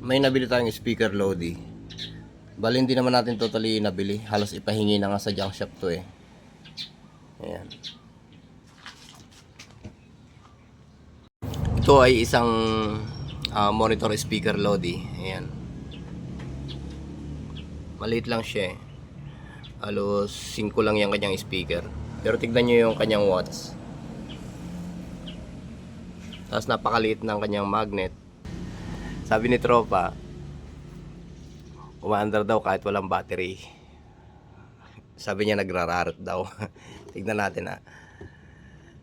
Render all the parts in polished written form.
may nabili tayong speaker Lodi. Bali hindi naman natin totally nabili. Halos ipahingi na nga sa junk shop to eh. Ayan. Ito ay isang monitor speaker Lodi. Ayan. Maliit lang siya eh. Halos 5 lang yung kanyang speaker. Pero tignan nyo yung kanyang watts. Tapos napakaliit ng kanyang magnet. Sabi ni Tropa, umaandar daw kahit walang battery. Sabi niya nagrararot daw. Tignan natin ha.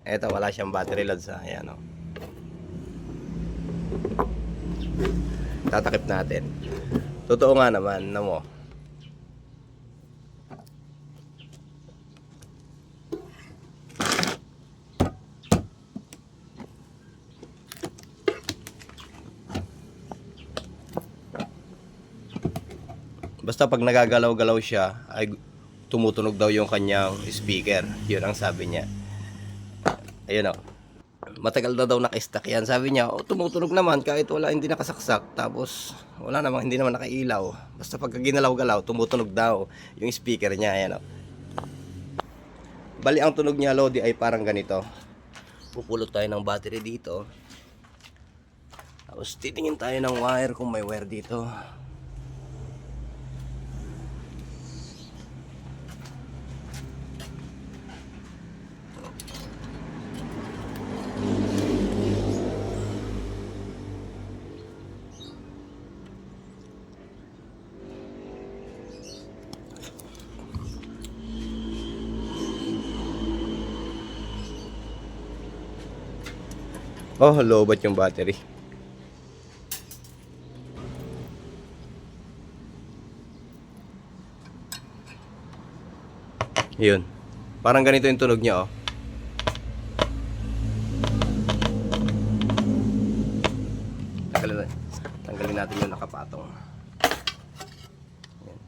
Eto, wala siyang battery loads ha. Ayan o. Tatakip natin. Totoo nga naman, na mo. Basta pag nagagalaw-galaw siya ay tumutunog daw yung kanyang speaker. Yun ang sabi niya. Ayun o. Matagal na daw naka-stack yan. Sabi niya, tumutunog naman kahit wala, hindi nakasaksak. Tapos wala namang, hindi naman nakailaw. Basta pagka ginalaw-galaw, tumutunog daw yung speaker niya. Ayan o. Bali ang tunog niya Lodi ay parang ganito. Pupulot tayo ng battery dito. Tapos titingin tayo ng wire kung may wire dito. Oh, lobat yung battery. Yun. Parang ganito yung tunog niya, oh. Tanggalin natin yung nakapatong. Yan.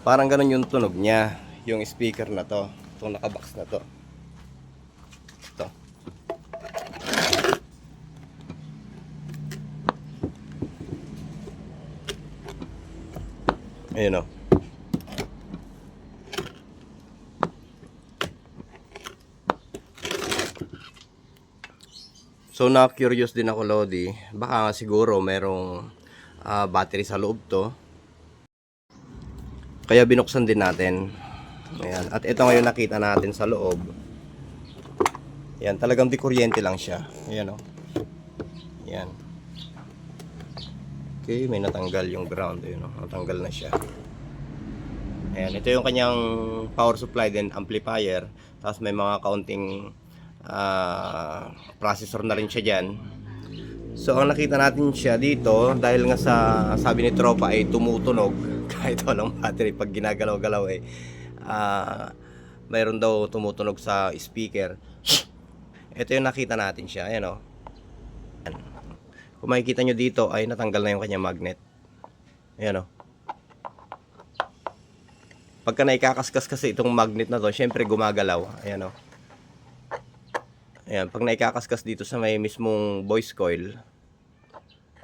Parang ganun yung tunog niya, yung speaker na to, itong nakabox na to. Ito. Ayun o. So na-curious din ako Lodi, baka nga siguro merong battery sa loob to. Kaya binuksan din natin. Ayan. At ito ngayon nakita natin sa loob. Ayan, talagang di kuryente lang siya. Ayan o. Ayan. Okay, may natanggal yung ground. Ayan o, natanggal na siya. Ayan, ito yung kanyang power supply then amplifier. Tapos may mga kaunting processor na rin siya dyan. So ang nakita natin siya dito, dahil nga sa sabi ni Tropa ay tumutunog kahit walang battery pag ginagalaw-galaw eh, mayroon daw tumutunog sa speaker. Ito yung nakita natin siya. Ayan o. Kung makikita nyo dito ay natanggal na yung kanyang magnet. Ayan o. Pagka naikakaskas kasi itong magnet na to, syempre gumagalaw. Ayan o. Ayan, pag naikakaskas dito sa may mismong voice coil,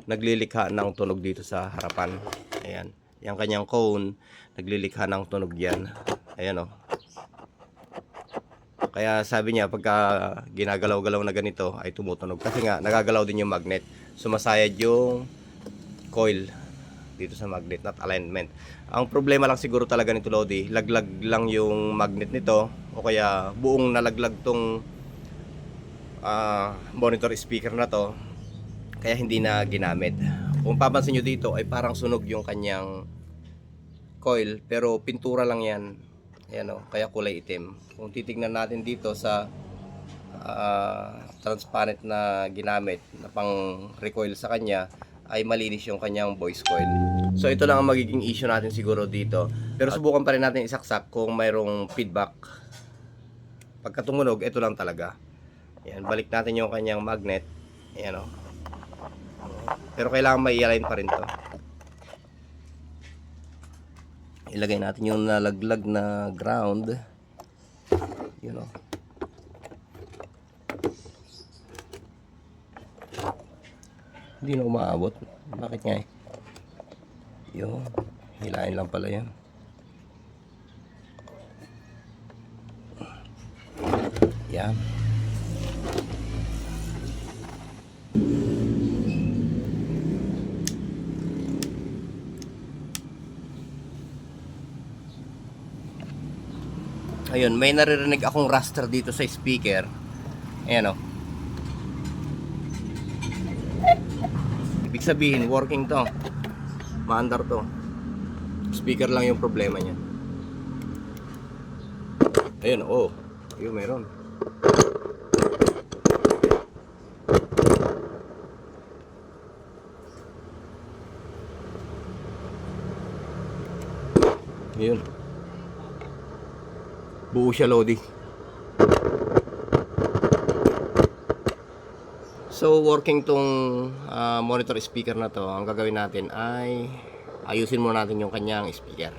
naglilikha ng tunog dito sa harapan. Ayan, yung kanyang cone, naglilikha ng tunog yan. Ayan o. Kaya sabi niya, pagka ginagalaw-galaw na ganito, ay tumutunog. Kasi nga, nagagalaw din yung magnet. Sumasayad yung coil dito sa magnet, not alignment. Ang problema lang siguro talaga nito Lodi, laglag lang yung magnet nito, o kaya buong nalaglag tong monitor speaker na to, kaya hindi na ginamit. Kung papansin nyo dito ay parang sunog yung kanyang coil, pero pintura lang yan. Ayan o, kaya kulay itim. Kung titignan natin dito sa transparent na ginamit na pang recoil sa kanya, ay malinis yung kanyang voice coil. So ito lang ang magiging issue natin siguro dito, pero subukan pa rin natin isaksak kung mayroong feedback. Pagka tumunog, ito lang talaga. Ayan, balik natin yung kanyang magnet. Ayan o. Pero kailangan may i-align pa rin to. Ilagay natin yung nalaglag na ground. Yun o. Hindi na umaabot. Bakit nga eh? Yun. Hilahin lang pala yan. Yan. Ayun, may naririnig akong raster dito sa speaker. Ayan o. Ibig sabihin, working to. Maandar to. Speaker lang yung problema niya. Ayun, oh. Ayun, meron. Ayun. Buo siya, Lodi. So working tong monitor speaker na to, ang gagawin natin ay ayusin muna natin yung kanyang speaker.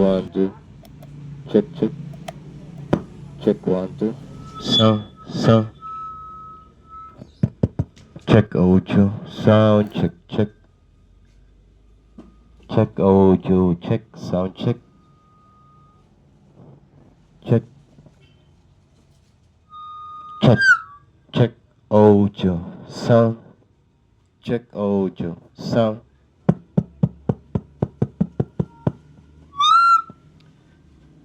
1 2. Check check. Check 1 2. Sound. Check audio. Sound check check. Check audio. Check sound check. Check. Check audio. Sound. Check audio. Sound.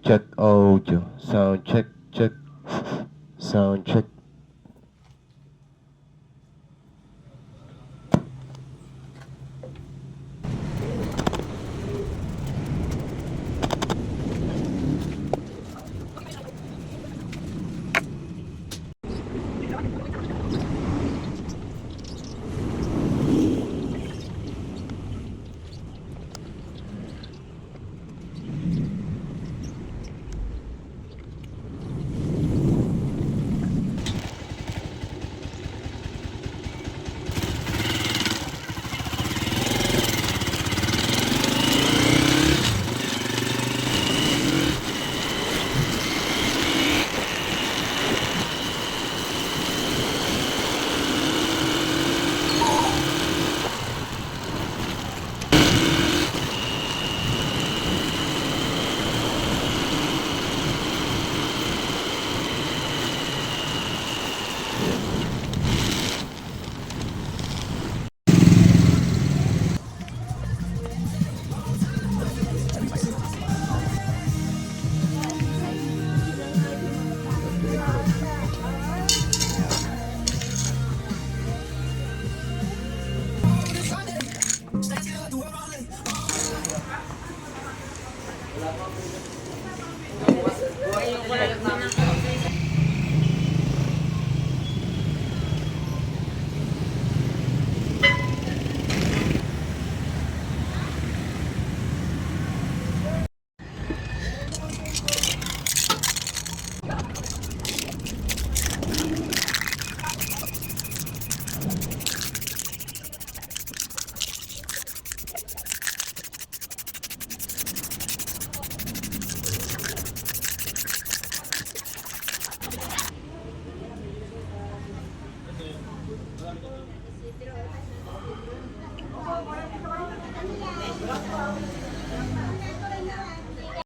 Check audio. Sound check check. Sound check.